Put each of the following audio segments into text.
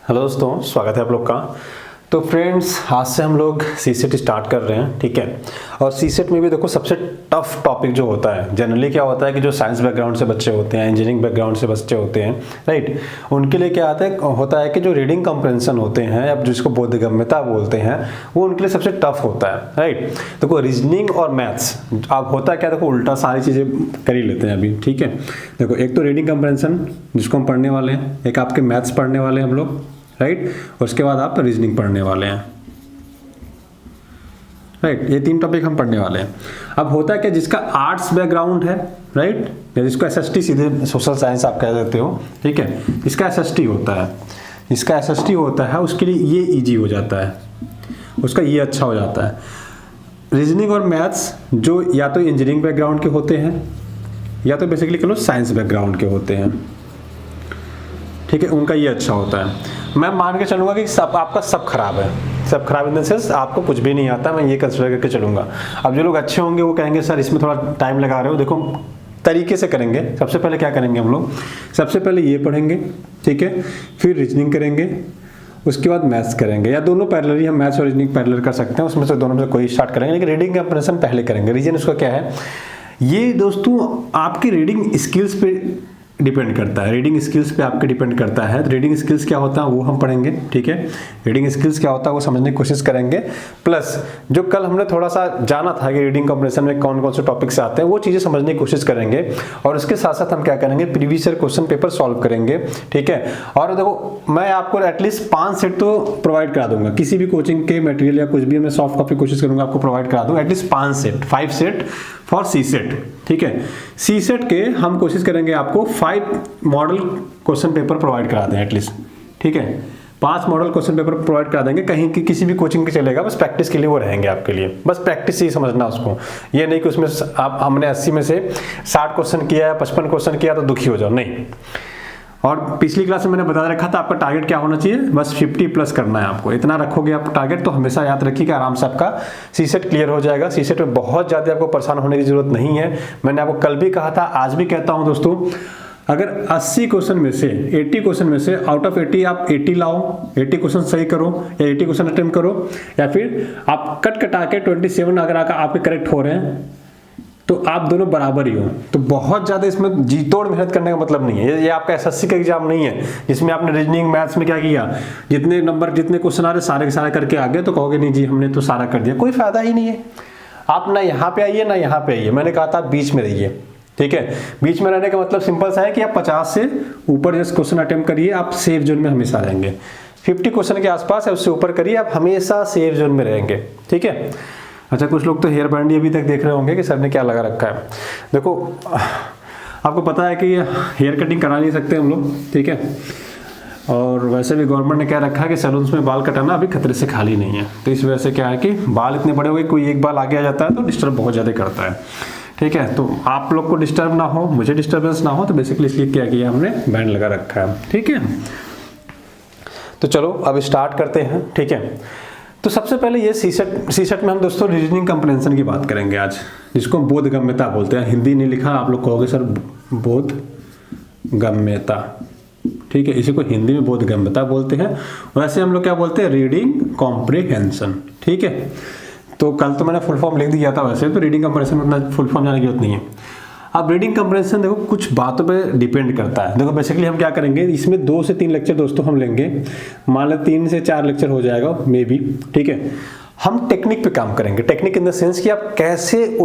Hello दोस्तों, स्वागत है आप लोग का। तो फ्रेंड्स, आज से हम लोग सीसेट स्टार्ट कर रहे हैं, ठीक है। और सीसेट में भी देखो सबसे टफ टॉपिक जो होता है, जनरली क्या होता है कि जो साइंस बैकग्राउंड से बच्चे होते हैं, इंजीनियरिंग बैकग्राउंड से बच्चे होते हैं, राइट, उनके लिए क्या होता है कि जो रीडिंग कम्प्रेंशन होते हैं, अब जिसको बोधगम्यता बोलते हैं, वो उनके लिए सबसे टफ होता है, राइट। देखो रीजनिंग और मैथ्स अब होता क्या, देखो उल्टा सारी चीज़ें कर ही लेते हैं अभी, ठीक है। देखो एक तो रीडिंग कम्प्रेंशन जिसको हम पढ़ने वाले हैं, एक आपके मैथ्स पढ़ने वाले हैं हम लोग, राइट, और उसके बाद आप रीजनिंग पढ़ने वाले हैं, राइट। ये तीन टॉपिक हम पढ़ने वाले हैं। अब होता है कि जिसका आर्ट्स बैकग्राउंड है, राइट, या जिसको एसएसटी सीधे सोशल साइंस आप कह देते हो, ठीक है, इसका एसएसटी होता है, इसका एसएसटी होता है, उसके लिए ये इजी हो जाता है, उसका ये अच्छा हो जाता है। रीजनिंग और मैथ्स जो या तो इंजीनियरिंग बैकग्राउंड के होते हैं या तो बेसिकली कह लो साइंस बैकग्राउंड के होते हैं, ठीक है, उनका ये अच्छा होता है। मैं मान के चलूंगा कि सब आपका सब खराब है, सब खराब इन द सेंस आपको कुछ भी नहीं आता, मैं ये कंसिडर करके चलूंगा। अब जो लोग अच्छे होंगे वो कहेंगे सर इसमें थोड़ा टाइम लगा रहे हो। देखो तरीके से करेंगे। सबसे पहले क्या करेंगे हम लोग, सबसे पहले ये पढ़ेंगे, ठीक है, फिर रीजनिंग करेंगे, उसके बाद मैथ्स करेंगे, या दोनों पैरेलली हम मैथ्स और रीजनिंग पैरेलल कर सकते हैं, उसमें से दोनों में से कोई स्टार्ट करेंगे, लेकिन रीडिंग कंप्रेशन पहले करेंगे। रीजन उसका क्या है, ये दोस्तों आपकी रीडिंग स्किल्स पे डिपेंड करता है, रीडिंग स्किल्स पे आपके डिपेंड करता है। तो रीडिंग स्किल्स क्या होता है वो हम पढ़ेंगे, ठीक है। रीडिंग स्किल्स क्या होता है वो समझने की कोशिश करेंगे, प्लस जो कल हमने थोड़ा सा जाना था कि रीडिंग कॉम्प्रिहेंशन में कौन कौन से टॉपिक्स आते हैं वो चीज़ें समझने की कोशिश करेंगे। और उसके साथ साथ हम क्या करेंगे, previous year question paper solve करेंगे, ठीक है। और देखो मैं आपको एटलीस्ट 5 सेट तो प्रोवाइड करा दूंगा, किसी भी कोचिंग के मटेरियल या कुछ भी मैं सॉफ्ट कॉपी कोशिश करूंगा आपको प्रोवाइड करा दूंगा, at least 5 set, 5 set for C set, ठीक है। सी सेट के हम कोशिश करेंगे आपको 5 मॉडल क्वेश्चन पेपर प्रोवाइड करा दें एटलीस्ट, ठीक है। 5 मॉडल क्वेश्चन पेपर प्रोवाइड करा देंगे, कहीं की किसी भी कोचिंग के चलेगा, बस प्रैक्टिस के लिए वो रहेंगे आपके लिए, बस प्रैक्टिस ही समझना उसको। ये नहीं कि उसमें आप हमने 80 में से 60 क्वेश्चन किया है, 55 क्वेश्चन किया तो दुखी हो जाओ, नहीं। और पिछली क्लास में मैंने बता रखा था आपका टारगेट क्या होना चाहिए, बस 50 प्लस करना है आपको। इतना रखोगे आप टारगेट तो हमेशा याद रखिएगा, आराम से आपका सीसेट क्लियर हो जाएगा। सीसेट में बहुत ज़्यादा आपको परेशान होने की जरूरत नहीं है। मैंने आपको कल भी कहा था, आज भी कहता हूं दोस्तों, अगर 80 क्वेश्चन में से 80 क्वेश्चन में से आउट ऑफ 80 आप 80 लाओ, 80 क्वेश्चन सही करो या 80 क्वेश्चन अटेम्प्ट करो, या फिर आप कट कटा के 27 अगर आपके करेक्ट हो रहे हैं तो आप दोनों बराबर ही हो। तो बहुत ज़्यादा इसमें जी तोड़ मेहनत करने का मतलब नहीं है। ये आपका एसएससी का एग्जाम नहीं है जिसमें आपने रीजनिंग मैथ्स में क्या किया, जितने नंबर जितने क्वेश्चन आ रहे सारे के सारे करके आ गए तो कहोगे नहीं जी हमने तो सारा कर दिया, कोई फायदा ही नहीं है। आप ना यहाँ पे आइए ना यहाँ पे आइए, मैंने कहा था बीच में रहिए, ठीक है। बीच में रहने का मतलब सिंपल सा है कि आप 50 से ऊपर जैसे क्वेश्चन अटेम्प्ट करिए, आप सेफ जोन में हमेशा रहेंगे। 50 क्वेश्चन के आसपास है उससे ऊपर करिए, आप हमेशा सेफ जोन में रहेंगे, ठीक है। अच्छा, कुछ लोग तो हेयर बैंड अभी तक देख रहे होंगे कि सर ने क्या लगा रखा है। देखो आपको पता है कि हेयर कटिंग करा नहीं सकते हम लोग, ठीक है। और वैसे भी गवर्नमेंट ने क्या रखा है कि सैलून्स में बाल कटाना अभी खतरे से खाली नहीं है। तो इस वजह से क्या है कि बाल इतने बड़े हो गए, कोई एक बाल आगे आ जाता है तो डिस्टर्ब बहुत ज़्यादा करता है, ठीक है। तो आप लोग को डिस्टर्ब ना हो, मुझे डिस्टर्बेंस ना हो, तो बेसिकली इसलिए क्या किया हमने बैंड लगा रखा है, ठीक है। तो चलो अब स्टार्ट करते हैं, ठीक है। तो सबसे पहले ये सीसेट में हम दोस्तों रीजनिंग कम्प्रिहेंशन की बात करेंगे आज, जिसको हम बोधगम्यता बोलते हैं। हिंदी नहीं लिखा, आप लोग कहोगे सर बोधगम्यता, ठीक है, इसी को हिंदी में बोधगम्यता बोलते हैं। वैसे हम लोग क्या बोलते हैं, रीडिंग कॉम्प्रिहेंशन, ठीक है। तो कल तो मैंने फुल फॉर्म लिख दिया था, वैसे तो रीडिंग कम्प्रिहेंशन में उतना फुल फॉर्म जाने की जरूरत नहीं है। अब रीडिंग कम्प्रिहेंशन देखो कुछ बातों पे डिपेंड करता है। देखो बेसिकली हम क्या करेंगे, इसमें 2 से 3 लेक्चर दोस्तों हम लेंगे, मान लो 3 से 4 लेक्चर हो जाएगा मे बी, ठीक है। हम टेक्निक पे काम करेंगे, टेक्निक इन द सेंस कि आप कैसे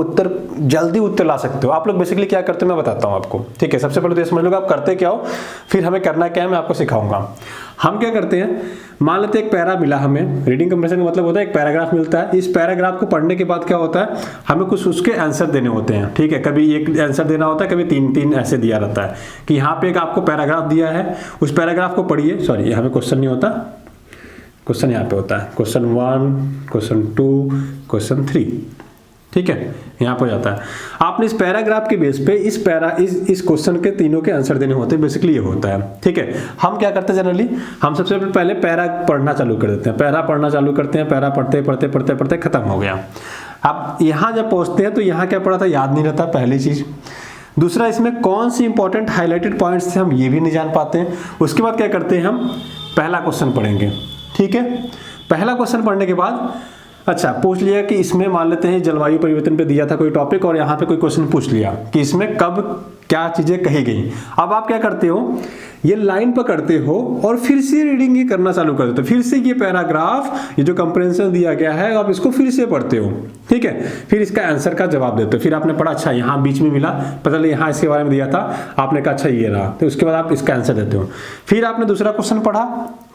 जल्दी उत्तर ला सकते हो। आप लोग बेसिकली क्या करते हो मैं बताता हूँ आपको, ठीक है। सबसे पहले तो ये समझ लो आप करते क्या हो, फिर हमें करना क्या है मैं आपको सिखाऊंगा। हम क्या करते हैं, मान लेते एक पैरा मिला हमें, रीडिंग कम्प्रिहेंशन का मतलब होता है एक पैराग्राफ मिलता है। इस पैराग्राफ को पढ़ने के बाद क्या होता है, हमें कुछ उसके आंसर देने होते हैं, ठीक है। कभी एक आंसर देना होता है, कभी 3-3 ऐसे दिया रहता है कि यहाँ पे एक आपको पैराग्राफ दिया है, उस पैराग्राफ को पढ़िए। सॉरी, यहाँ पे क्वेश्चन नहीं होता, क्वेश्चन यहाँ पे होता है क्वेश्चन 1, क्वेश्चन 2, क्वेश्चन 3, ठीक है, यहाँ पर जाता है। आपने इस पैराग्राफ के बेस पे इस क्वेश्चन के तीनों के आंसर देने होते हैं, बेसिकली ये होता है, ठीक है। हम क्या करते हैं जनरली, हम सबसे पहले पैरा पढ़ना चालू कर देते हैं, पैरा पढ़ना चालू करते हैं, पैरा पढ़ते पढ़ते पढ़ते पढ़ते खत्म हो गया। अब यहाँ जब पहुँचते हैं तो यहाँ क्या पढ़ा था याद नहीं रहता, पहली चीज। दूसरा, इसमें कौन सी इंपॉर्टेंट हाईलाइटेड पॉइंट्स थे हम ये भी नहीं जान पाते हैं। उसके बाद क्या करते हैं हम पहला क्वेश्चन पढ़ेंगे, ठीक है। पहला क्वेश्चन पढ़ने के बाद अच्छा पूछ लिया कि इसमें मान लेते हैं जलवायु परिवर्तन पे दिया था कोई टॉपिक और यहाँ पे कोई क्वेश्चन पूछ लिया कि इसमें कब क्या चीजें कही गई। अब आप क्या करते हो, ये लाइन पकड़ते हो और फिर से रीडिंग ये करना चालू कर देते हो। फिर से ये पैराग्राफ, ये जो कंप्रेंशन दिया गया है, आप इसको फिर से पढ़ते हो, ठीक है। फिर इसका आंसर का जवाब देते हो। फिर आपने पढ़ा, अच्छा यहाँ बीच में मिला, पता लगा यहाँ इसके बारे में दिया था, आपने कहा अच्छा ये रहा, तो उसके बाद आप इसका आंसर देते हो। फिर आपने दूसरा क्वेश्चन पढ़ा,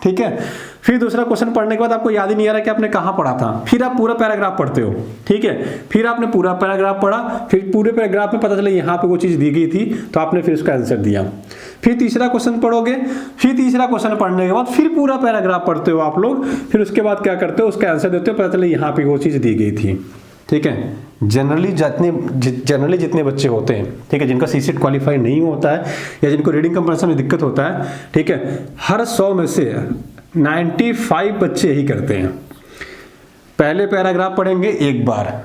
ठीक है। फिर दूसरा क्वेश्चन पढ़ने के बाद आपको याद ही नहीं आ रहा कि आपने कहाँ पढ़ा था, फिर आप पूरा पैराग्राफ पढ़ते हो, ठीक है। फिर आपने पूरा पैराग्राफ पढ़ा, फिर पूरे पैराग्राफ में पता चला यहाँ पे वो चीज दी गई थी, तो आपने फिर उसका आंसर दिया। फिर तीसरा क्वेश्चन पढ़ोगे, फिर तीसरा क्वेश्चन पढ़ने के बाद फिर पूरा पैराग्राफ पढ़ते हो आप लोग। फिर उसके बाद क्या करते हो, उसका आंसर देते हो, पता चला यहाँ पे वो चीज दी गई थी, ठीक है। जनरली जितने बच्चे होते हैं, ठीक है, जिनका सीसेट क्वालिफाई नहीं होता है या जिनको रीडिंग कंप्रेशन में दिक्कत होता है, ठीक है, हर 100 में से 95 बच्चे ही करते हैं। पहले पैराग्राफ पढ़ेंगे एक बार,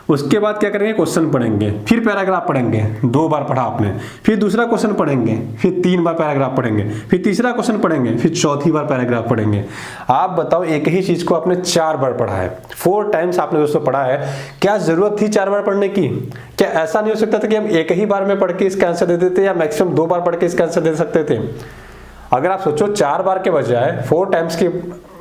उसके बाद क्या करेंगे, क्वेश्चन पढ़ेंगे, फिर पैराग्राफ पढ़ेंगे, 2 बार पढ़ा आपने, फिर दूसरा क्वेश्चन पढ़ेंगे, फिर 3 बार पैराग्राफ पढ़ेंगे, फिर तीसरा क्वेश्चन पढ़ेंगे, फिर चौथी बार पैराग्राफ पढ़ेंगे। आप बताओ, एक ही चीज को आपने 4 बार पढ़ा है, 4 टाइम्स आपने दोस्तों पढ़ा है, क्या जरूरत थी 4 बार पढ़ने की? क्या ऐसा नहीं हो सकता था कि हम एक ही बार में पढ़ के इसका आंसर दे देते या मैक्सिमम 2 बार पढ़ के इसका आंसर दे सकते थे? अगर आप सोचो 4 बार के बजाय 4 टाइम्स के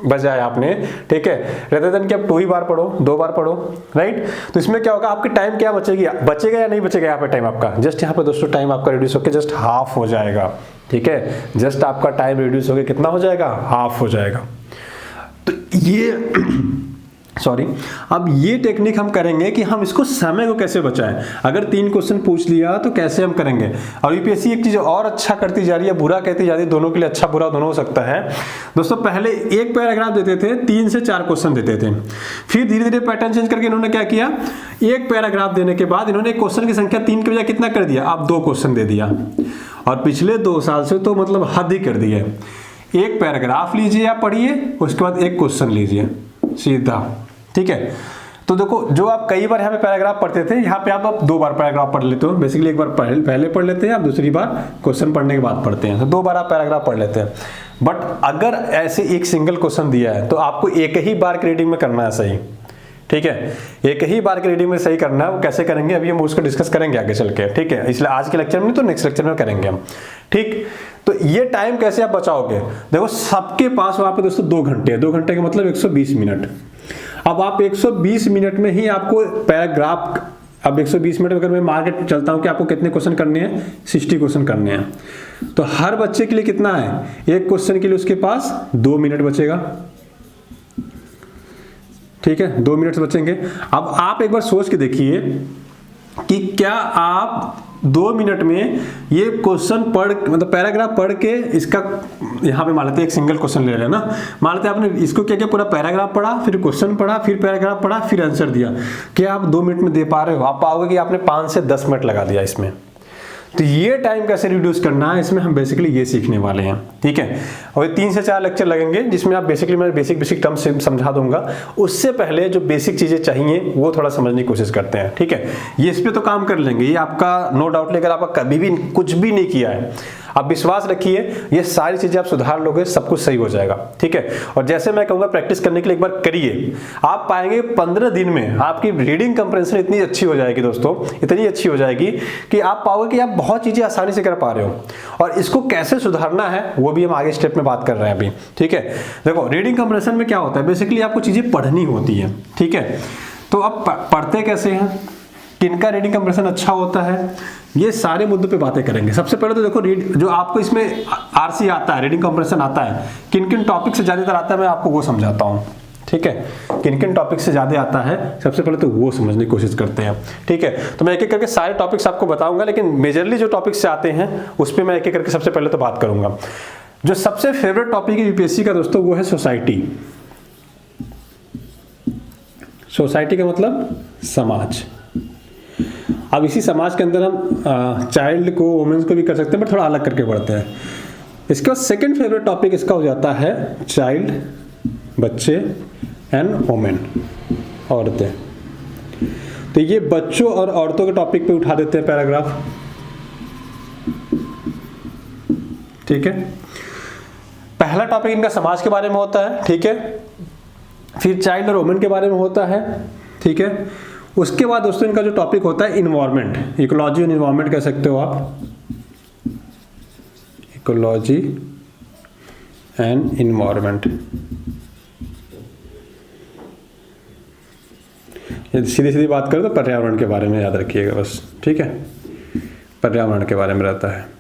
बजाय आपने, ठीक है, रेदर देन कि आप 2 ही बार पढ़ो, 2 बार पढ़ो, राइट। तो इसमें क्या होगा, आपकी टाइम क्या बचेगा या नहीं बचेगा यहाँ पे टाइम आपका? जस्ट यहाँ पे दोस्तों टाइम आपका रिड्यूस होकर जस्ट हाफ हो जाएगा, ठीक है। जस्ट आपका टाइम रिड्यूस होकर कितना हो जाएगा, हाफ हो जाएगा। तो ये अब ये टेक्निक हम करेंगे कि हम इसको समय को कैसे बचाएं। अगर 3 क्वेश्चन पूछ लिया तो कैसे हम करेंगे। और यूपीएससी एक चीज और अच्छा करती जा रही है, बुरा कहती जा रही है, दोनों के लिए अच्छा बुरा दोनों हो सकता है। दोस्तों पहले एक पैराग्राफ देते थे, 3 से 4 क्वेश्चन देते थे, फिर धीरे धीरे पैटर्न चेंज करके इन्होंने क्या किया, एक पैराग्राफ देने के बाद इन्होंने क्वेश्चन की संख्या 3 के बजाय कितना कर दिया, आप 2 क्वेश्चन दे दिया। और पिछले 2 साल से तो मतलब हद ही कर दी है। एक पैराग्राफ लीजिए, आप पढ़िए, उसके बाद एक क्वेश्चन लीजिए सीधा, ठीक है। तो देखो, जो आप कई बार यहाँ पे पैराग्राफ पढ़ते थे, यहाँ पे आप 2 बार पैराग्राफ पढ़ लेते हो। बेसिकली एक बार पहले पढ़ लेते हैं, आप दूसरी बार क्वेश्चन पढ़ने के बाद पढ़ते हैं, तो 2 बार आप पैराग्राफ पढ़ लेते हैं। बट अगर ऐसे एक सिंगल क्वेश्चन दिया है तो आपको एक ही बार की रीडिंग में करना है सही, ठीक है। एक ही बार की रीडिंग में सही करना है। वो कैसे करेंगे अभी हम उसको डिस्कस करेंगे आगे चल के, ठीक है। इसलिए आज के लेक्चर में नहीं तो नेक्स्ट लेक्चर में करेंगे हम, ठीक। तो ये टाइम कैसे आप बचाओगे, देखो सबके पास वहां पे दोस्तों 2 घंटे है। 2 घंटे का मतलब 120 मिनट। अब आप 120 मिनट में ही आपको पैराग्राफ, अब 120 मिनट अगर मैं मार्केट चलता हूं कि आपको कितने क्वेश्चन करने हैं, 60 क्वेश्चन करने हैं। तो हर बच्चे के लिए कितना है, एक क्वेश्चन के लिए उसके पास 2 मिनट बचेगा, ठीक है, 2 मिनट बचेंगे। अब आप एक बार सोच के देखिए कि क्या आप 2 मिनट में ये क्वेश्चन मतलब पैराग्राफ पढ़ के इसका, यहाँ पे मान लेते हैं एक सिंगल क्वेश्चन ले रहे हैं ना, मान लेते हैं आपने इसको क्या किया, पूरा पैराग्राफ पढ़ा, फिर क्वेश्चन पढ़ा, फिर पैराग्राफ पढ़ा, फिर आंसर दिया, क्या आप 2 मिनट में दे पा रहे हो? आप पाओगे कि आपने 5 से 10 मिनट लगा दिया इसमें। तो ये टाइम कैसे रिड्यूस करना है, इसमें हम बेसिकली ये सीखने वाले हैं, ठीक है। और 3 से 4 लेक्चर लगेंगे जिसमें आप बेसिकली मैं बेसिक टर्म्स समझा दूंगा। उससे पहले जो बेसिक चीजें चाहिए वो थोड़ा समझने की कोशिश करते हैं, ठीक है। ये इस पे तो काम कर लेंगे, ये आपका नो डाउट। लेकर आपका कभी भी कुछ भी नहीं किया है, आप विश्वास रखिए, ये सारी चीजें आप सुधार लोगे, सब कुछ सही हो जाएगा, ठीक है। और जैसे मैं कहूंगा प्रैक्टिस करने के लिए एक बार करिए, आप पाएंगे 15 दिन में आपकी रीडिंग कंप्रेंशन इतनी अच्छी हो जाएगी दोस्तों, इतनी अच्छी हो जाएगी कि आप पाओगे कि आप बहुत चीजें आसानी से कर पा रहे हो। और इसको कैसे सुधारना है वो भी हम आगे स्टेप में बात कर रहे हैं अभी, ठीक है। देखो रीडिंग कंप्रेंशन में क्या होता है, बेसिकली आपको चीजें पढ़नी होती है, ठीक है। तो आप पढ़ते कैसे हैं, किनका रीडिंग कंप्रेशन अच्छा होता है, ये सारे मुद्दों पे बातें करेंगे। सबसे पहले तो देखो जो आपको इसमें आरसी आता है, रीडिंग कंप्रेशन आता है, किन किन टॉपिक से ज्यादातर आता है मैं आपको वो समझाता हूँ, ठीक है। किन किन टॉपिक से ज्यादा आता है सबसे पहले तो वो समझने की कोशिश करते हैं, ठीक है। तो मैं एक एक करके सारे टॉपिक्स आपको बताऊंगा, लेकिन मेजरली जो टॉपिक्स से आते हैं उस पर मैं एक एक करके सबसे पहले तो बात करूंगा। जो सबसे फेवरेट टॉपिक है यूपीएससी का दोस्तों वो है सोसाइटी। सोसाइटी का मतलब समाज। अब इसी समाज के अंदर हम चाइल्ड को, वुमेन्स को भी कर सकते हैं, बट थोड़ा अलग करके पढ़ते हैं। इसके बाद सेकंड फेवरेट टॉपिक इसका हो जाता है चाइल्ड, बच्चे एंड वुमेन, औरतें। तो ये बच्चों और औरतों के टॉपिक पे उठा देते हैं पैराग्राफ, ठीक है। पहला टॉपिक इनका समाज के बारे में होता है, ठीक है, फिर चाइल्ड और वुमेन के बारे में होता है, ठीक है। उसके बाद दोस्तों इनका जो टॉपिक होता है इन्वायरमेंट, इकोलॉजी एंड इन्वायरमेंट कह सकते हो आप, इकोलॉजी एंड इन्वायरमेंट। सीधी सीधी बात करें तो पर्यावरण के बारे में याद रखिएगा बस, ठीक है, पर्यावरण के बारे में रहता है।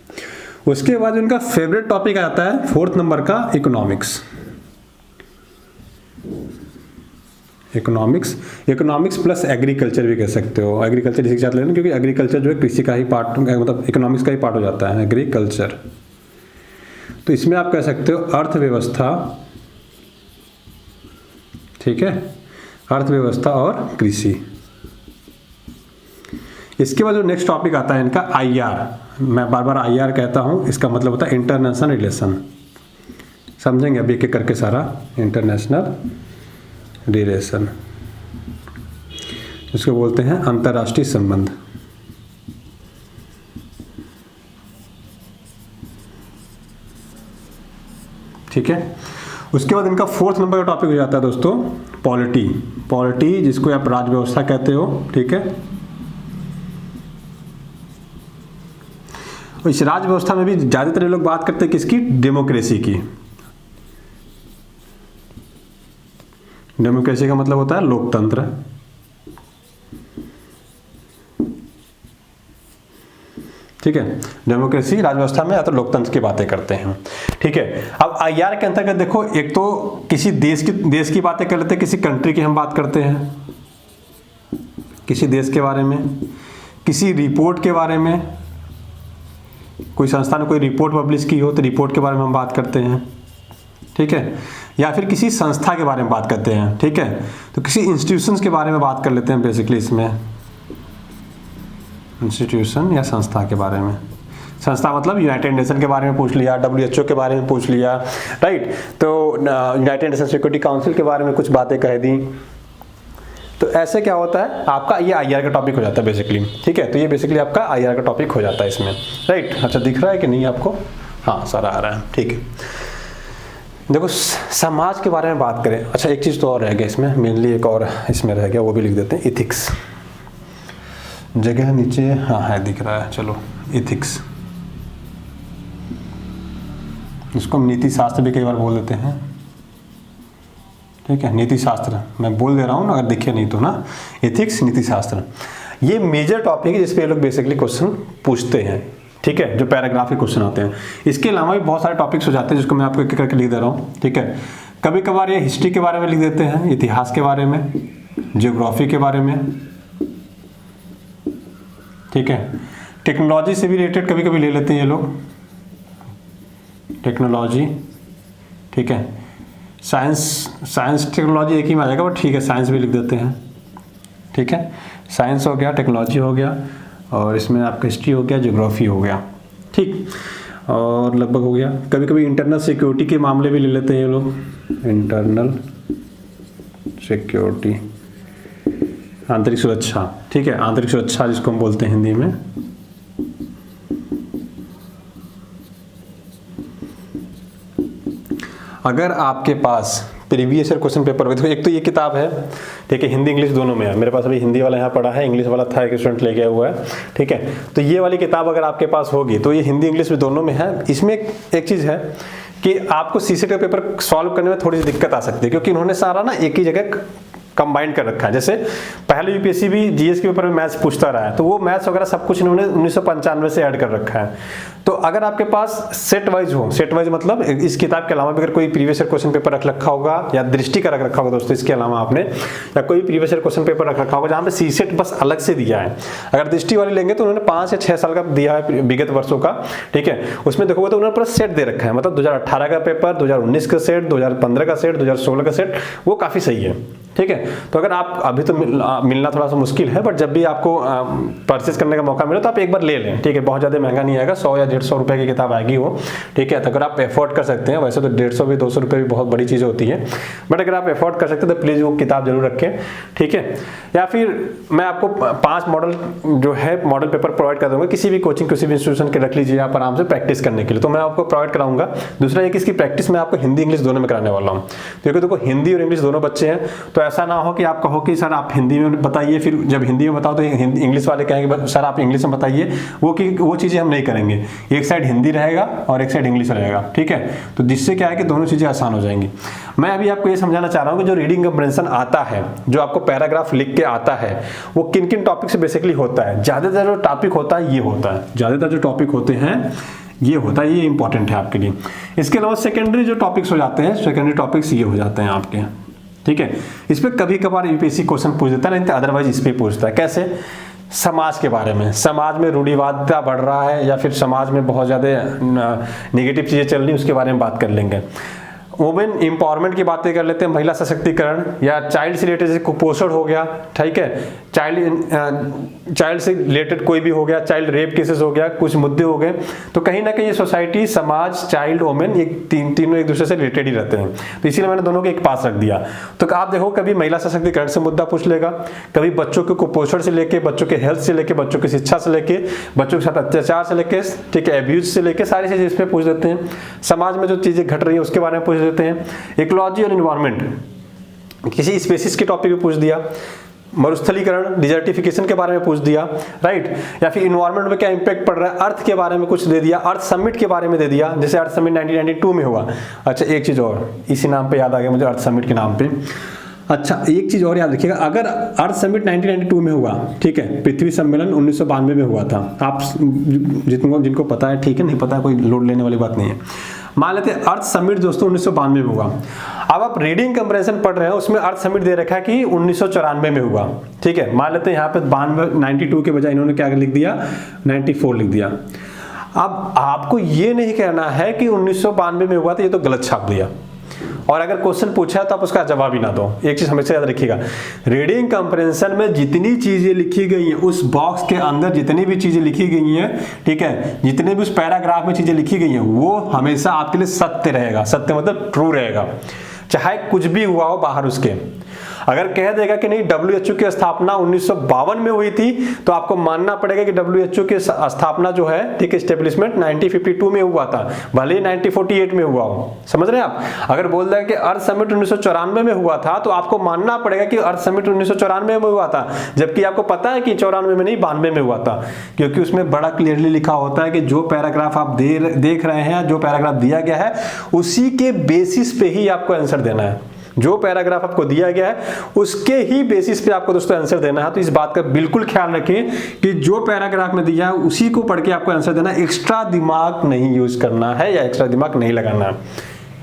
उसके बाद उनका फेवरेट टॉपिक आता है 4th नंबर का इकोनॉमिक्स। इकोनॉमिक्स प्लस एग्रीकल्चर भी कह सकते हो, एग्रीकल्चर इसी के साथ लेना, क्योंकि एग्रीकल्चर जो है कृषि का ही पार्ट, मतलब इकोनॉमिक्स का ही पार्ट हो जाता है एग्रीकल्चर। तो इसमें आप कह सकते हो अर्थव्यवस्था, ठीक है, अर्थव्यवस्था और कृषि। इसके बाद जो नेक्स्ट टॉपिक आता है इनका IR, मैं बार बार IR कहता हूं, इसका मतलब होता है इंटरनेशनल रिलेशन। समझेंगे अभी एक एक करके सारा, इंटरनेशनल रिलेशन, इसको बोलते हैं अंतर्राष्ट्रीय संबंध। ठीक है। उसके बाद इनका 4th नंबर का टॉपिक हो जाता है दोस्तों पॉलिटी, जिसको आप राज्य व्यवस्था कहते हो, ठीक है। इस राज्य व्यवस्था में भी ज्यादातर लोग बात करते हैं किसकी, डेमोक्रेसी की। डेमोक्रेसी का मतलब होता है लोकतंत्र, ठीक है। डेमोक्रेसी राज्य व्यवस्था में या तो लोकतंत्र की बातें करते हैं, ठीक है। अब IR के अंतर्गत देखो, एक तो किसी देश की बातें कर लेते हैं, किसी कंट्री की हम बात करते हैं, किसी देश के बारे में, किसी रिपोर्ट के बारे में, कोई संस्था ने कोई रिपोर्ट पब्लिश की हो तो रिपोर्ट के बारे में हम बात करते हैं, ठीक है। या फिर किसी संस्था के बारे में बात करते हैं, ठीक है। तो किसी इंस्टीट्यूशंस के बारे में बात कर लेते हैं बेसिकली, इसमें इंस्टीट्यूशन या संस्था के बारे में। संस्था मतलब यूनाइटेड नेशन के बारे में पूछ लिया, WHO के बारे में पूछ लिया, राइट। तो यूनाइटेड नेशन सिक्योरिटी काउंसिल के बारे में कुछ बातें कह दी। तो ऐसे क्या होता है आपका, ये IR का टॉपिक हो जाता है बेसिकली, ठीक है। तो ये बेसिकली आपका IR का टॉपिक हो जाता है इसमें, राइट। अच्छा दिख रहा है कि नहीं आपको, हाँ सारा आ रहा है, ठीक है। देखो समाज के बारे में बात करें, अच्छा एक चीज़ तो और रह गया इसमें, मेनली एक और इसमें रह गया, वो भी लिख देते हैं, इथिक्स। जगह नीचे, हाँ है दिख रहा है, चलो इथिक्स, इसको हम नीति शास्त्र भी कई बार बोल देते हैं, ठीक है। नीति शास्त्र मैं बोल दे रहा हूँ ना, अगर दिखे नहीं तो ना, एथिक्स नीति शास्त्र, ये मेजर टॉपिक है जिसपे ये लोग बेसिकली क्वेश्चन पूछते हैं, ठीक है, जो पैराग्राफिक क्वेश्चन होते हैं। इसके अलावा भी बहुत सारे टॉपिक्स हो जाते हैं जिसको मैं आपको एक करके लिख दे रहा हूँ, ठीक है। कभी कभार ये हिस्ट्री के बारे में लिख देते हैं, इतिहास के बारे में, ज्योग्राफी के बारे में, ठीक है। टेक्नोलॉजी से भी रिलेटेड कभी कभी ले लेते हैं ये लोग, टेक्नोलॉजी, ठीक है। साइंस टेक्नोलॉजी एक ही में आ जाएगा, बट ठीक है साइंस भी लिख देते हैं, ठीक है। साइंस हो गया, टेक्नोलॉजी हो गया, और इसमें आपका हिस्ट्री हो गया, ज्योग्राफी हो गया, ठीक, और लगभग हो गया। कभी कभी इंटरनल सिक्योरिटी के मामले भी ले लेते हैं ये लोग, इंटरनल सिक्योरिटी, आंतरिक सुरक्षा, ठीक है, आंतरिक सुरक्षा जिसको हम बोलते हैं हिंदी में। अगर आपके पास प्रीवियस ईयर क्वेश्चन पेपर हो, एक तो ये किताब है, ठीक है, हिंदी इंग्लिश दोनों में है, मेरे पास अभी हिंदी वाला यहाँ पड़ा है, इंग्लिश वाला था एक स्टूडेंट ले गया हुआ है, ठीक है। तो ये वाली किताब अगर आपके पास होगी तो ये हिंदी इंग्लिश में दोनों में है। इसमें एक चीज़ है कि आपको CCT का पेपर सॉल्व करने में थोड़ी सी दिक्कत आ सकती है, क्योंकि इन्होंने सारा ना एक ही जगह कंबाइन कर रखा है। जैसे पहले UPSC भी GS के पेपर में मैथ्स पूछता रहा है, तो वो मैथ्स वगैरह सब कुछ इन्होंने 1995 से ऐड कर रखा है। तो अगर आपके पास सेट वाइज हो, सेट वाइज मतलब इस किताब के अलावा भी अगर कोई प्रीवियस ईयर क्वेश्चन पेपर रख रखा होगा, या दृष्टि का रख रखा होगा दोस्तों, इसके अलावा आपने या कोई प्रीवियस ईयर क्वेश्चन पेपर रख रखा होगा जहाँ पे CSET बस अलग से दिया है। अगर दृष्टि वाले लेंगे तो उन्होंने 5 या 6 साल का दिया है विगत वर्षों का, ठीक है। उसमें देखोगे तो उन्होंने पूरा सेट दे रखा है, मतलब 2018 का पेपर, 2019 का सेट, 2015 का सेट, 2016 का सेट, वो काफी सही है, ठीक है। तो अगर आप अभी तो मिलना थोड़ा सा मुश्किल है, बट जब भी आपको परचेज करने का मौका मिले तो आप एक बार ले लें, ठीक है। बहुत ज़्यादा महंगा नहीं आएगा, 100 या 150 रुपये की किताब आएगी वो, ठीक है। तो अगर आप अफोर्ड कर सकते हैं, वैसे तो 150 भी 200 रुपये भी बहुत बड़ी चीज़ होती है, बट अगर आप अफोर्ड कर सकते हैं तो प्लीज़ वो किताब जरूर रखें, ठीक है। या फिर मैं आपको 5 मॉडल जो है मॉडल पेपर प्रोवाइड कर दूंगा, किसी भी कोचिंग किसी भी इंस्टीट्यूशन के रख लीजिए आप आराम से प्रैक्टिस करने के लिए, तो मैं आपको प्रोवाइड कराऊंगा। दूसरा ये कि इसकी प्रैक्टिस मैं आपको हिंदी इंग्लिश दोनों में कराने वाला हूँ, क्योंकि देखो हिंदी और इंग्लिश दोनों बच्चे हैं, तो ऐसा ना हो कि आप कहो कि सर आप हिंदी में बताइए, फिर जब हिंदी में बताओ तो इंग्लिश वाले कहेंगे सर आप इंग्लिश में बताइए, वो चीज़ें हम नहीं करेंगे। एक साइड हिंदी रहेगा और एक साइड इंग्लिश रहेगा, ठीक है। तो जिससे क्या है कि दोनों चीज़ें आसान हो जाएंगी। मैं अभी आपको ये समझाना चाह रहा हूँ कि जो रीडिंग कंप्रेंशन आता है, जो आपको पैराग्राफ लिख के आता है, वो किन किन टॉपिक से बेसिकली होता है। ज़्यादातर जो टॉपिक होता है ये होता है, ज़्यादातर जो टॉपिक होते हैं ये होता है, ये इंपॉर्टेंट है आपके लिए। इसके अलावा सेकेंडरी जो टॉपिक्स हो जाते हैं, सेकेंडरी टॉपिक्स ये हो जाते हैं आपके, ठीक है। इस पर कभी कभार यूपीएससी क्वेश्चन पूछ देता है, नहीं तो अदरवाइज इस पर पूछता है। कैसे? समाज के बारे में, समाज में रूढ़िवादिता बढ़ रहा है या फिर समाज में बहुत ज़्यादा नेगेटिव चीज़ें चल रही हैं, उसके बारे में बात कर लेंगे। वुमेन एम्पावरमेंट की बातें कर लेते हैं, महिला सशक्तिकरण, या चाइल्ड से रिलेटेड जैसे कुपोषण हो गया, ठीक है, चाइल्ड से रिलेटेड कोई भी हो गया, चाइल्ड रेप केसेस हो गया, कुछ मुद्दे हो गए। तो कहीं ना कहीं ये सोसाइटी, समाज, चाइल्ड, वुमेन, ये तीनों एक दूसरे से रिलेटेड ही रहते हैं, तो इसीलिए मैंने दोनों को एक पास रख दिया। तो आप देखो कभी महिला सशक्तिकरण से मुद्दा पूछ लेगा, कभी बच्चों के कुपोषण से लेके, बच्चों के हेल्थ से लेके, बच्चों की शिक्षा से लेके, बच्चों के साथ अत्याचार से लेके, ठीक है, एब्यूज से लेके, सारी चीजें इसमें पूछ देते हैं। समाज में जो चीजें घट रही है उसके बारे में पूछ देते हैं। इकोलॉजी और एनवायरनमेंट, किसी स्पेसिस के टॉपिक पे पूछ दिया। मरुस्थलीकरण, डिजर्टिफिकेशन के बारे में पूछ दिया, राइट। या फिर इन्वायरमेंट में क्या इंपैक्ट पड़ रहा है, अर्थ के बारे में कुछ दे दिया, अर्थ समिट के बारे में दे दिया, जैसे अर्थ समिट 1992 में हुआ। अच्छा एक चीज और, इसी नाम पे याद आ गया मुझे, अर्थ समिट के नाम पे। अच्छा एक चीज और याद रखिएगा, अगर अर्थ समिट 1992 में हुआ, ठीक है, पृथ्वी सम्मेलन 1992 में हुआ था, आप जिनको पता है ठीक है, नहीं पता है कोई लोड लेने वाली बात नहीं है। मान लेते हैं अर्थ समिट दोस्तों 1992 में हुआ। अब आप रीडिंग कंप्रेशन पढ़ रहे हैं, उसमें अर्थ समिट दे रखा है कि 1994 में हुआ, ठीक है। मान लेते हैं यहाँ पे 92 के बजाय इन्होंने क्या लिख दिया, 94 लिख दिया। अब आपको ये नहीं कहना है कि 1992 में हुआ, तो ये तो गलत छाप दिया। और अगर क्वेश्चन पूछा है तो आप उसका जवाब ही ना दो। एक चीज हमेशा याद रखिएगा, रीडिंग कंप्रेंशन में जितनी चीजें लिखी गई हैं, उस बॉक्स के अंदर जितनी भी चीजें लिखी गई हैं, ठीक है, जितने भी उस पैराग्राफ में चीजें लिखी गई हैं, वो हमेशा आपके लिए सत्य रहेगा। सत्य मतलब ट्रू रहेगा, चाहे कुछ भी हुआ हो बाहर उसके। अगर कह देगा कि नहीं WHO की स्थापना 1952 में हुई थी, तो आपको मानना पड़ेगा कि WHO की स्थापना जो है, ठीक है, एस्टेब्लिशमेंट 1952 में हुआ था, भले ही 1948 में हुआ हो। समझ रहे हैं आप? अगर बोल देगा कि अर्थ समिट 1994 में हुआ था, तो आपको मानना पड़ेगा कि अर्थ समिट 1994 में हुआ था, जबकि आपको पता है कि 94 में नहीं 92 में हुआ था, क्योंकि उसमें बड़ा क्लियरली लिखा होता है कि जो पैराग्राफ आप देख रहे हैं, जो पैराग्राफ दिया गया है, उसी के बेसिस पे ही आपको आंसर देना है। जो पैराग्राफ आपको दिया गया है उसके ही बेसिस पे आपको दोस्तों आंसर देना है। तो इस बात का बिल्कुल ख्याल रखें कि जो पैराग्राफ में दिया है उसी को पढ़ के आपको आंसर देना है। एक्स्ट्रा दिमाग नहीं यूज करना है या एक्स्ट्रा दिमाग नहीं लगाना है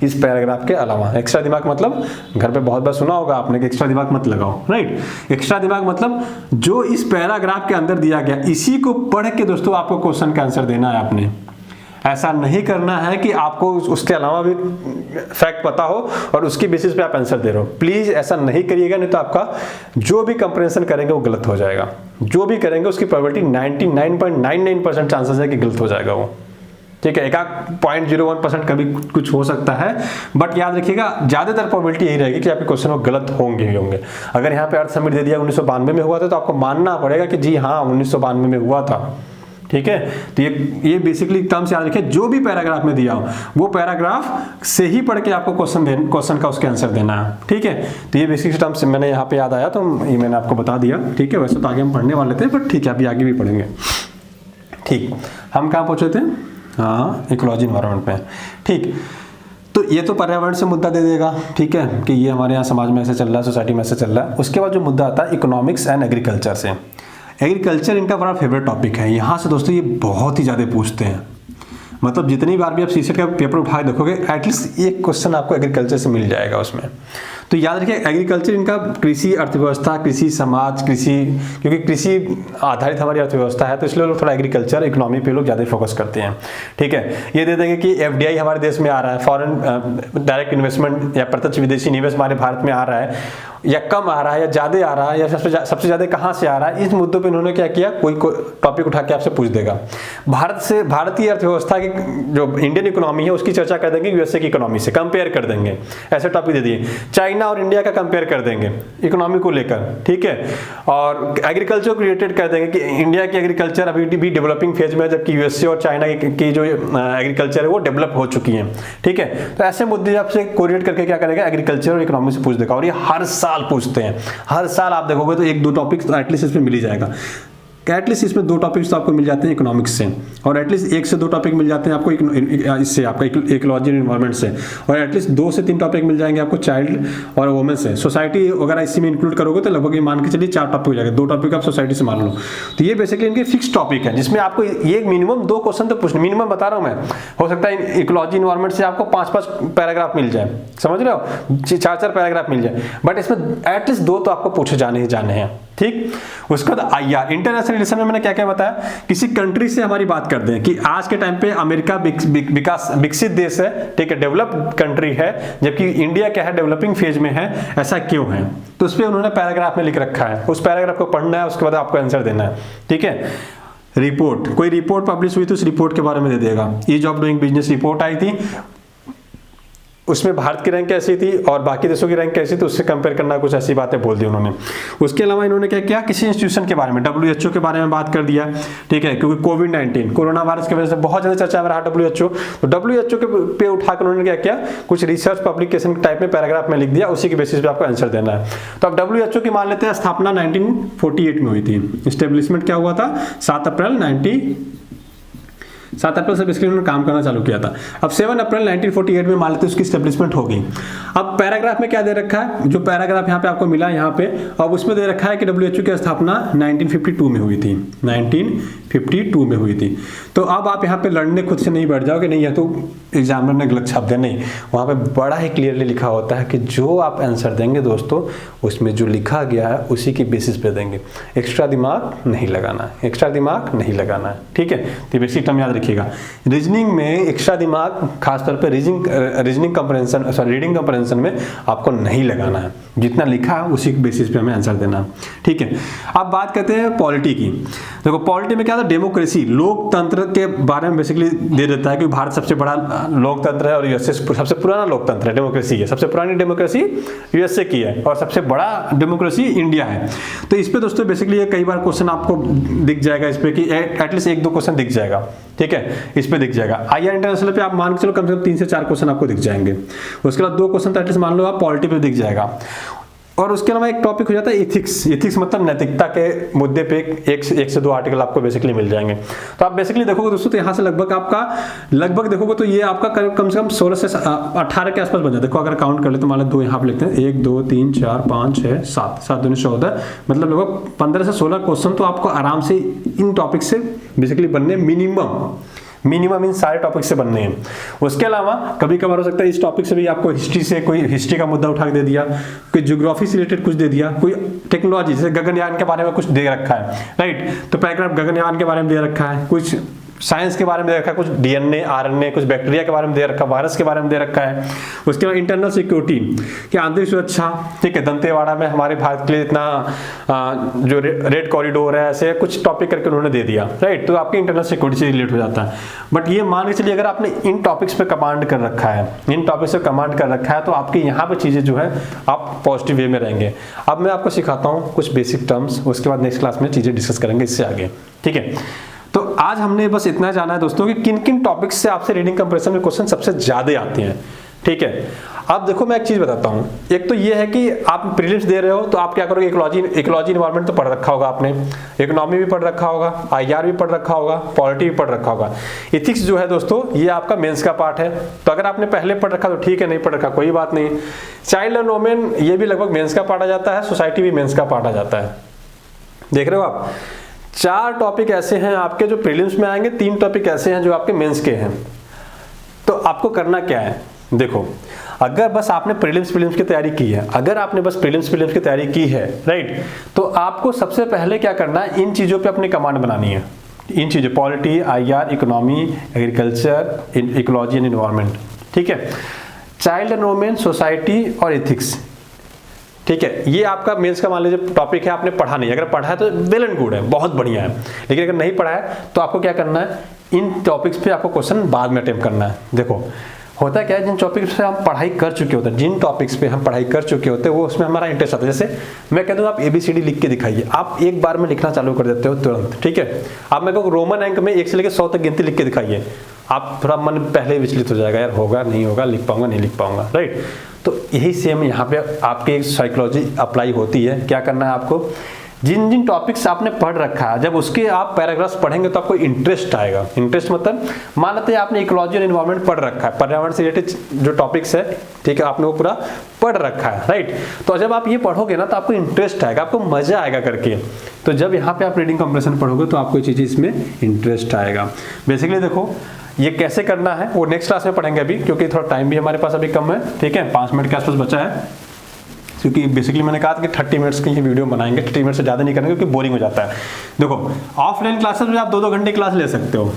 इस पैराग्राफ के अलावा। एक्स्ट्रा दिमाग मतलब घर पे बहुत बार सुना होगा आपने कि एक्स्ट्रा दिमाग मत लगाओ, राइट। एक्स्ट्रा दिमाग मतलब जो इस पैराग्राफ के अंदर दिया गया, इसी को पढ़ के दोस्तों आपको क्वेश्चन का आंसर देना है। आपने ऐसा नहीं करना है कि आपको उसके अलावा भी फैक्ट पता हो और उसके बेसिस पे आप आंसर दे रहे हो। प्लीज ऐसा नहीं करिएगा, नहीं तो आपका जो भी कंप्रेंशन करेंगे वो गलत हो जाएगा। जो भी करेंगे उसकी प्रोबेबिलिटी 99.99% चांसेस है कि गलत हो जाएगा वो, ठीक है। 0.01% कभी कुछ हो सकता है, बट याद रखिएगा ज्यादातर प्रोबेबिलिटी यही रहेगी कि आपके क्वेश्चन वो गलत होंगे ही होंगे। अगर यहाँ पे अर्थ समिट दे दिया 1992 में हुआ था, तो आपको मानना पड़ेगा कि जी हाँ 1992 में हुआ था, ठीक है। तो ये बेसिकली टर्म्स याद रखिए, जो भी पैराग्राफ में दिया हो वो पैराग्राफ से ही पढ़ के आपको क्वेश्चन का उसके आंसर देना है, ठीक है। तो ये बेसिक टर्म्स मैंने यहाँ पे याद आया तो ये मैंने आपको बता दिया, ठीक है। वैसे तो आगे हम पढ़ने वाले थे, बट ठीक है अभी आगे भी पढ़ेंगे। ठीक, हम कहाँ पहुंचे थे? हाँ, इकोलॉजी एनवायरनमेंट पे, ठीक। तो ये तो पर्यावरण से मुद्दा दे देगा, ठीक है, कि ये हमारे यहाँ समाज में ऐसे चल रहा है, सोसाइटी में ऐसे चल रहा है। उसके बाद जो मुद्दा आता है इकोनॉमिक्स एंड एग्रीकल्चर से। एग्रीकल्चर इनका बड़ा फेवरेट टॉपिक है। यहाँ से दोस्तों ये बहुत ही ज़्यादा पूछते हैं, मतलब जितनी बार भी आप सीसेट का पेपर उठाए देखोगे एटलीस्ट एक क्वेश्चन आपको एग्रीकल्चर से मिल जाएगा उसमें। तो याद रखिए एग्रीकल्चर इनका कृषि अर्थव्यवस्था, कृषि समाज, कृषि, क्योंकि कृषि आधारित हमारी अर्थव्यवस्था है तो इसलिए लोग थोड़ा एग्रीकल्चर इकोनॉमी पे लोग ज़्यादा फोकस करते हैं। ठीक है, ये दे देंगे कि FDI हमारे देश में आ रहा है, फॉरेन डायरेक्ट इन्वेस्टमेंट या प्रत्यक्ष विदेशी निवेश हमारे भारत में आ रहा है या कम आ रहा है या ज़्यादा आ रहा है या सबसे ज़्यादा कहाँ से आ रहा है, इस मुद्दों पे इन्होंने क्या किया, कोई टॉपिक उठा के आपसे पूछ देगा। भारतीय अर्थव्यवस्था की जो इंडियन इकोनॉमी है उसकी चर्चा कर देंगे USA की इकोनॉमी से, कंपेयर कर देंगे, ऐसे टॉपिक दे दिए। चाइना और इंडिया का कंपेयर कर देंगे इकोनॉमी को लेकर, ठीक है, और एग्रीकल्चर को रिलेटेड कर देंगे कि इंडिया की एग्रीकल्चर अभी भी डेवलपिंग फेज में है जबकि USA और चाइना की जो एग्रीकल्चर है वो डेवलप हो चुकी है। ठीक है, तो ऐसे मुद्दे आपसे कोरिलेट करके क्या करेगा, एग्रीकल्चर और इकोनॉमी से पूछ देगा, और ये हर साल पूछते हैं। हर साल आप देखोगे तो 1-2 टॉपिक्स तो एटलीस्ट इसमें मिल ही जाएगा। एटलीस्ट इसमें 2 टॉपिक्स तो आपको मिल जाते हैं इकोनॉमिक्स से, और एटलीस्ट 1 से 2 टॉपिक मिल जाते हैं आपको इससे, आपका इकोलॉजी एंड एनवायरनमेंट से, और एटलीस्ट 2 से 3 टॉपिक मिल जाएंगे आपको चाइल्ड और वुमेन से। सोसाइटी वगैरह इसी में इंक्लूड करोगे तो लगभग ये मान के चलिए 4 टॉपिक हो जाएगा, 2 टॉपिक आप सोसाइटी से मान लो। तो ये बेसिकली इनके फिक्स टॉपिक है जिसमें आपको ये मिनिमम 2 क्वेश्चन तो पूछने, मिनिमम बता रहा हूँ मैं, हो सकता है इकोलॉजी एनवायरनमेंट से आपको 5-5 पैराग्राफ मिल जाए, समझ रहे हो, 4-4 पैराग्राफ मिल जाए, बट इसमें एटलीस्ट 2 तो आपको पूछे जाने ही जाने हैं। ठीक, उसके बाद IR इंटरनेशनल रिलेशन में मैंने क्या क्या बताया, किसी कंट्री से हमारी बात करते हैं कि आज के टाइम पे अमेरिका विकसित देश है, ठीक है, डेवलप्ड कंट्री है, जबकि इंडिया क्या है, डेवलपिंग फेज में है, ऐसा क्यों है, तो उस पर उन्होंने पैराग्राफ में लिख रखा है, उस पैराग्राफ को पढ़ना है, उसके बाद आपको आंसर देना है। ठीक है, रिपोर्ट, कोई रिपोर्ट पब्लिश हुई तो उस रिपोर्ट के बारे में दे देगा। Ease of doing business report आई थी, उसमें भारत की रैंक कैसी थी और बाकी देशों की रैंक कैसी थी, उससे कंपेयर करना, कुछ ऐसी बातें बोल दी उन्होंने। उसके अलावा इन्होंने क्या किया, किसी इंस्टीट्यूशन के बारे में, WHO के बारे में बात कर दिया। ठीक है, क्योंकि कोविड-19 कोरोना वायरस की वजह से बहुत ज्यादा चर्चा में रहा WHO, तो WHO के पे उठाकर उन्होंने क्या किया, कुछ रिसर्च पब्लिकेशन टाइप में पैराग्राफ में लिख दिया, उसी के बेसिस पे आपको आंसर देना है। तो अब WHO की मान लेते हैं स्थापना 1948 में हुई थी, स्टेब्लिशमेंट क्या हुआ था 7 अप्रैल से बेसिकली उन्होंने काम करना चालू किया था। अब 7 अप्रैल 1948 में मान लेते उसकी स्टेब्लिशमेंट हो गई। अब पैराग्राफ में क्या दे रखा है, जो पैराग्राफ यहाँ पे आपको मिला यहाँ पे, अब उसमें दे रखा है कि WHO की स्थापना 1952 में हुई थी, 1952 में हुई थी। तो अब आप यहाँ पे लड़ने खुद से नहीं बैठ जाओगे, नहीं है तो एग्जामिनर ने गलत छाप दिया, नहीं, वहाँ पे बड़ा ही क्लियरली लिखा होता है कि जो आप आंसर देंगे दोस्तों उसमें जो लिखा गया है उसी की बेसिस पे देंगे, एक्स्ट्रा दिमाग नहीं लगाना है, एक्स्ट्रा दिमाग नहीं लगाना है। ठीक है, तो बेसिक टर्म याद रखिएगा। रीजनिंग में एक्स्ट्रा दिमाग खासतौर पे reasoning compression, sorry reading compression में आपको नहीं लगाना है, जितना लिखा है उसी के बेसिस पे हमें आंसर देना है। ठीक है, अब बात करते हैं पॉलिटी की। देखो पॉलिटी में क्या था, डेमोक्रेसी, लोकतंत्र के बारे में बेसिकली दे देता है कि भारत सबसे बड़ा लोकतंत्र है और USA सबसे पुराना लोकतंत्र है, डेमोक्रेसी है, सबसे पुरानी डेमोक्रेसी USA की है और सबसे बड़ा डेमोक्रेसी इंडिया है। तो इस पे दोस्तों बेसिकली ये कई बार क्वेश्चन आपको दिख जाएगा, इस पे कि एटलीस्ट 1-2 क्वेश्चन दिख जाएगा। ठीक है, इस पे दिख जाएगा। IR इंटरनेशनल पे आप मान के चलो कम से कम 3 से 4 क्वेश्चन आपको दिख जाएंगे। उसके बाद 2 क्वेश्चन तो एटलीस्ट मान लो आप पॉलिटी पे दिख जाएगा। और उसके अलावा एक टॉपिक हो जाता है एथिक्स मतलब नैतिकता के मुद्दे पे 1 से 2 आर्टिकल आपको बेसिकली मिल जाएंगे। तो आप बेसिकली देखोगे दोस्तों तो यहाँ से लगभग देखोगे तो ये आपका कम से कम 16 से 18 के आसपास बन जाता है। देखो अगर काउंट कर ले तो मान लो 2 यहाँ पे लिखते हैं, 1 2 3 4 5 6 7 दूनी 14, मतलब लगभग 15 से 16 क्वेश्चन तो आपको आराम से इन टॉपिक से बेसिकली बनने, मिनिमम इन सारे टॉपिक से बनने हैं। उसके अलावा कभी कभार हो सकता है इस टॉपिक से भी आपको हिस्ट्री का मुद्दा उठा के दे दिया, कोई ज्योग्राफी से रिलेटेड कुछ दे दिया, कोई टेक्नोलॉजी जैसे गगनयान के बारे में कुछ दे रखा है, राइट, तो पैराग्राफ गगनयान के बारे में दे रखा है, कुछ साइंस के बारे में दे रखा है, कुछ DNA RNA, कुछ बैक्टीरिया के बारे में दे रखा है, वायरस के बारे में दे रखा है। उसके बाद इंटरनल सिक्योरिटी की आंतरिक सुरक्षा, ठीक है, दंतेवाड़ा में हमारे भारत के लिए इतना जो रेड कॉरिडोर है, ऐसे कुछ टॉपिक करके उन्होंने दे दिया, राइट, तो आपके इंटरनल सिक्योरिटी से रिलेट हो जाता है। बट ये मान के चलिए अगर आपने इन टॉपिक्स पे कमांड कर रखा है, तो आपके यहाँ पे चीजें जो है आप पॉजिटिव वे में रहेंगे। अब मैं आपको सिखाता हूँ कुछ बेसिक टर्म्स, उसके बाद नेक्स्ट क्लास में चीजें डिस्कस करेंगे इससे आगे। ठीक है, तो आज हमने बस इतना जाना है दोस्तों कि किन किन टॉपिक्स से आपसे रीडिंग कंप्रेशन में क्वेश्चन सबसे ज्यादा आते हैं। ठीक है, अब देखो मैं एक चीज बताता हूँ। एक तो ये है कि आप प्रीलिम्स दे रहे हो तो आप क्या करोगे, इकोलॉजी एनवायरनमेंट तो पढ़ रखा होगा आपने, इकोनॉमी भी पढ़ रखा होगा, IR भी पढ़ रखा होगा, पॉलिटी भी पढ़ रखा होगा। इथिक्स जो है दोस्तों ये आपका मेंस का पार्ट है, तो अगर आपने पहले पढ़ रखा तो ठीक है, नहीं पढ़ रखा कोई बात नहीं। चाइल्ड एंड वुमेन ये भी लगभग मेंस का पार्ट आ जाता है, सोसाइटी भी मेंस का पार्ट आ जाता है। देख रहे हो आप, 4 टॉपिक ऐसे हैं आपके जो प्रीलिम्स में आएंगे, 3 टॉपिक ऐसे हैं जो आपके मेंस के हैं। तो आपको करना क्या है, देखो अगर बस आपने प्रीलिम्स की तैयारी की है, अगर आपने बस प्रीलिम्स की तैयारी की है, राइट, तो आपको सबसे पहले क्या करना है, इन चीज़ों पे अपनी कमांड बनानी है। इन चीज़ों, polity, IR, economy, agriculture, ecology and environment, ठीक है, चाइल्ड एंड वुमेन, सोसाइटी और एथिक्स, ठीक है। ये आपका मेंस का मान लीजिए टॉपिक है, आपने पढ़ा नहीं, अगर पढ़ा है तो वेल एंड गुड है, बहुत बढ़िया है, लेकिन अगर नहीं पढ़ा है तो आपको क्या करना है, इन टॉपिक्स पे आपको क्वेश्चन बाद में अटेम्प्ट करना है। देखो होता क्या है, जिन टॉपिक्स पे हम पढ़ाई कर चुके होते हैं, जिन टॉपिक्स पे हम पढ़ाई कर चुके होते हैं वो उसमें हमारा इंटरेस्ट आता है। जैसे मैं कह दूँ आप ABCD लिख के दिखाइए, आप एक बार में लिखना चालू कर देते हो तुरंत, ठीक है। आप मेरे को रोमन अंक में 1 से लेकर 100 तक गिनती लिख के दिखाइए, आप थोड़ा मन पहले विचलित हो जाएगा, यार होगा नहीं होगा, लिख पाऊंगा नहीं लिख पाऊंगा, राइट। तो यही सेम यहाँ पे आपके साइकोलॉजी अप्लाई होती है। क्या करना है आपको, जिन जिन टॉपिक्स आपने पढ़ रखा है, जब उसके आप पैराग्राफ्स पढ़ेंगे तो आपको इंटरेस्ट आएगा। इंटरेस्ट मतलब मान लेते हैं आपने इकोलॉजी और एनवायरनमेंट पढ़ रखा है, पर्यावरण से रिलेटेड जो टॉपिक्स है, ठीक है, आपने वो पूरा पढ़ रखा है, राइट। तो जब आप ये पढ़ोगे ना तो आपको इंटरेस्ट आएगा, आपको मजा आएगा करके। तो जब यहाँ पे आप रीडिंग कंप्रेशन पढ़ोगे तो आपको ये चीज़ इसमें इंटरेस्ट आएगा। बेसिकली देखो ये कैसे करना है वो नेक्स्ट क्लास में पढ़ेंगे अभी, क्योंकि थोड़ा टाइम भी हमारे पास अभी कम है, ठीक है, 5 मिनट के आसपास बचा है। क्योंकि बेसिकली मैंने कहा था कि 30 मिनट्स की ये वीडियो बनाएंगे, 30 मिनट से ज़्यादा नहीं करेंगे क्योंकि बोरिंग हो जाता है। देखो ऑफलाइन क्लासेस में आप 2-2 घंटे क्लास ले सकते हो,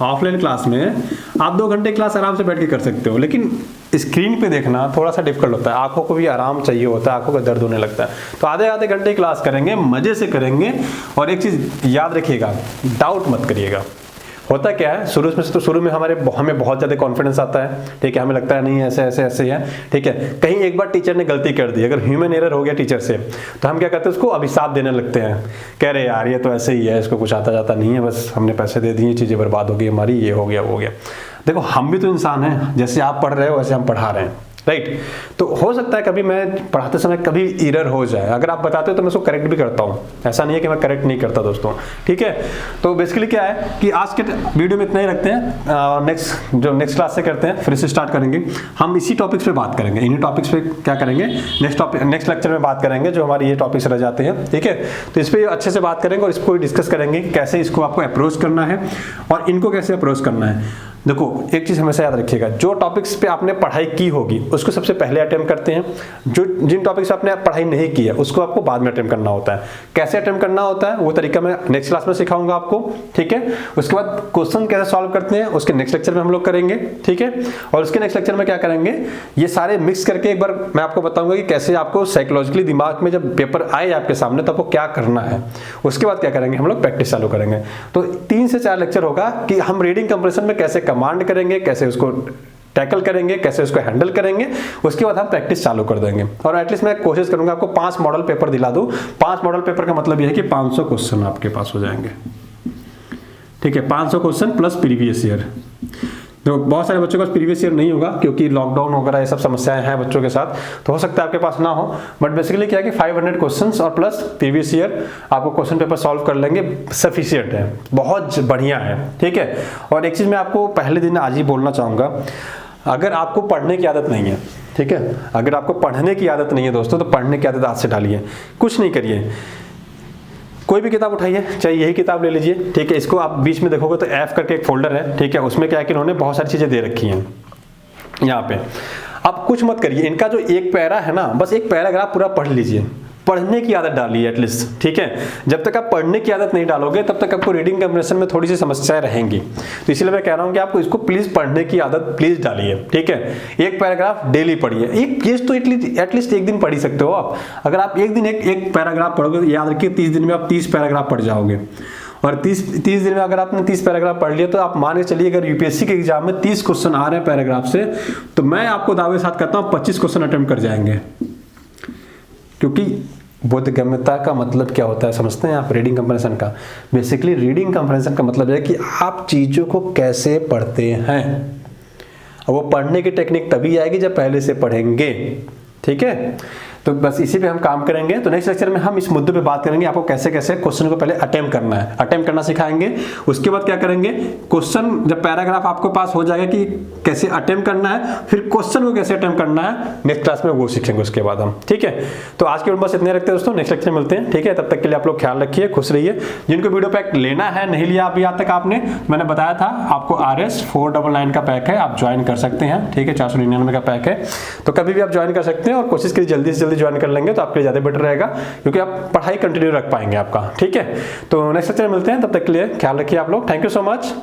ऑफलाइन क्लास में आप 2 घंटे क्लास आराम से बैठ के कर सकते हो, लेकिन स्क्रीन पे देखना थोड़ा सा डिफिकल्ट होता है, आंखों को भी आराम चाहिए होता है, आंखों का दर्द होने लगता है। तो आधे घंटे क्लास करेंगे, मजे से करेंगे। और एक चीज़ याद रखिएगा, डाउट मत करिएगा। होता क्या है, शुरू में हमें बहुत ज़्यादा कॉन्फिडेंस आता है, ठीक है, हमें लगता है नहीं ऐसे ऐसे ऐसे है, ठीक है। कहीं एक बार टीचर ने गलती कर दी, अगर ह्यूमन एरर हो गया टीचर से, तो हम क्या करते हैं, उसको अभिशाप देने लगते हैं, कह रहे यार ये तो ऐसे ही है, इसको कुछ आता जाता नहीं है, बस हमने पैसे दे दिए, चीज़ें बर्बाद हो गई हमारी, ये हो गया वो हो गया। देखो हम भी तो इंसान हैं, जैसे आप पढ़ रहे हो वैसे हम पढ़ा रहे हैं, राइट। तो हो सकता है कभी मैं पढ़ाते समय कभी एरर हो जाए, अगर आप बताते हो तो मैं उसको करेक्ट भी करता हूँ, ऐसा नहीं है कि मैं करेक्ट नहीं करता दोस्तों, ठीक है। तो बेसिकली क्या है कि आज के वीडियो में इतना ही रखते हैं, नेक्स्ट क्लास से करते हैं, फिर से स्टार्ट करेंगे। हम इसी टॉपिक्स पे बात करेंगे, इन्हीं टॉपिक्स पे क्या करेंगे, नेक्स्ट लेक्चर में बात करेंगे, जो हमारे ये टॉपिक्स रह जाते हैं, ठीक है। तो इस पर अच्छे से बात करेंगे और इसको डिस्कस करेंगे कैसे इसको आपको अप्रोच करना है और इनको कैसे अप्रोच करना है। देखो एक चीज़ हमेशा याद रखिएगा, जो टॉपिक्स पे आपने पढ़ाई की होगी उसको सबसे पहले अटेम्प्ट करते हैं, जिन टॉपिक्स पे आपने पढ़ाई नहीं की है उसको आपको बाद में अटेम्प्ट करना होता है। कैसे अटेम्प्ट करना होता है वो तरीका मैं नेक्स्ट क्लास में सिखाऊंगा आपको, ठीक है। उसके बाद क्वेश्चन कैसे सॉल्व करते हैं उसके नेक्स्ट लेक्चर में हम लोग करेंगे, ठीक है। और उसके नेक्स्ट लेक्चर में क्या करेंगे, ये सारे मिक्स करके एक बार मैं आपको बताऊंगा कि कैसे आपको साइकोलॉजिकली दिमाग में जब पेपर आए आपके सामने तो आपको क्या करना है। उसके बाद क्या करेंगे, हम लोग प्रैक्टिस चालू करेंगे। तो 3 से 4 लेक्चर होगा कि हम रीडिंग कंप्रेशन में कैसे कमांड करेंगे, कैसे उसको टैकल करेंगे, कैसे उसको हैंडल करेंगे। उसके बाद हम प्रैक्टिस चालू कर देंगे। और एटलीस्ट मैं कोशिश करूंगा आपको 5 मॉडल पेपर दिला दूं। 5 मॉडल पेपर का मतलब यह है कि 500 क्वेश्चन आपके पास हो जाएंगे, ठीक है। 500 क्वेश्चन प्लस प्रीवियस ईयर। तो बहुत सारे बच्चों के पास प्रीवियस ईयर नहीं होगा क्योंकि लॉकडाउन वगैरह ये सब समस्याएं हैं बच्चों के साथ, तो हो सकता है आपके पास ना हो। बट बेसिकली क्या है कि 500 क्वेश्चंस और प्लस प्रीवियस ईयर आपको क्वेश्चन पेपर सॉल्व कर लेंगे, सफिशिएंट है, बहुत बढ़िया है, ठीक है। और एक चीज़ मैं आपको पहले दिन आज ही बोलना चाहूँगा, अगर आपको पढ़ने की आदत नहीं है, ठीक है, अगर आपको पढ़ने की आदत नहीं है दोस्तों, तो पढ़ने की आदत आज से डालिए। कुछ नहीं करिए, कोई भी किताब उठाइए, चाहे यही किताब ले लीजिए, ठीक है। इसको आप बीच में देखोगे तो एफ करके एक फोल्डर है, ठीक है। उसमें क्या है कि इन्होंने बहुत सारी चीज़ें दे रखी हैं यहाँ पे। आप कुछ मत करिए, इनका जो एक पैरा है ना, बस एक पैराग्राफ पूरा पढ़ लीजिए, पढ़ने की आदत डालिए एटलीस्ट, ठीक है। जब तक आप पढ़ने की आदत नहीं डालोगे तब तक आपको रीडिंग कंप्रेशन में थोड़ी सी समस्याएं रहेंगी। तो इसलिए मैं कह रहा हूं कि आपको इसको प्लीज पढ़ने की आदत प्लीज डालिए, ठीक है। एक पैराग्राफ डेली पढ़िए, एक पेज तो एटलीस्ट एक दिन पढ़ ही सकते हो आप। अगर आप एक दिन एक पैराग्राफ पढ़ोगे तो याद रखिए 30 दिन में आप 30 पैराग्राफ पढ़ जाओगे। और 30 दिन में अगर आपने 30 पैराग्राफ पढ़ लिया तो आप मान के चलिए अगर यूपीएससी के एग्जाम में 30 क्वेश्चन आ रहे हैं पैराग्राफ से, तो मैं आपको दावे के साथ कहता हूँ 25 क्वेश्चन अटेम्प्ट कर जाएंगे। क्योंकि बोधगम्यता का मतलब क्या होता है समझते हैं आप, रीडिंग कंप्रेशन का। बेसिकली रीडिंग कंप्रेशन का मतलब है कि आप चीज़ों को कैसे पढ़ते हैं। और वो पढ़ने की टेक्निक तभी आएगी जब पहले से पढ़ेंगे, ठीक है। तो बस इसी पे हम काम करेंगे। तो नेक्स्ट लेक्चर में हम इस मुद्दे पे बात करेंगे, आपको कैसे कैसे क्वेश्चन को पहले अटेम्प्ट करना है, अटेम्प्ट करना सिखाएंगे। उसके बाद क्या करेंगे, क्वेश्चन जब पैराग्राफ आपको पास हो जाएगा कि कैसे अटेम्प्ट करना है, फिर क्वेश्चन को कैसे अटेम्प्ट करना है नेक्स्ट क्लास में वो सीखेंगे उसके बाद हम, ठीक है। तो आज के बस इतने रखते हैं दोस्तों, नेक्स्ट लेक्चर में मिलते हैं, ठीक है। तब तक के लिए आप लोग ख्याल रखिए, खुश रहिए। जिनको वीडियो पैक लेना है, नहीं लिया अभी आज तक आपने, मैंने बताया था आपको RS 499 का पैक है, आप ज्वाइन कर सकते हैं, ठीक है। 499 का पैक है, तो कभी भी आप ज्वाइन कर सकते हैं और कोशिश करिए जल्दी से जल्दी ज्वाइन कर लेंगे तो आपके लिए ज्यादा बेटर रहेगा, क्योंकि आप पढ़ाई कंटिन्यू रख पाएंगे आपका, ठीक है। तो नेक्स्ट लेक्चर में मिलते हैं, तब तक के लिए ख्याल रखिए आप लोग। Thank you so much.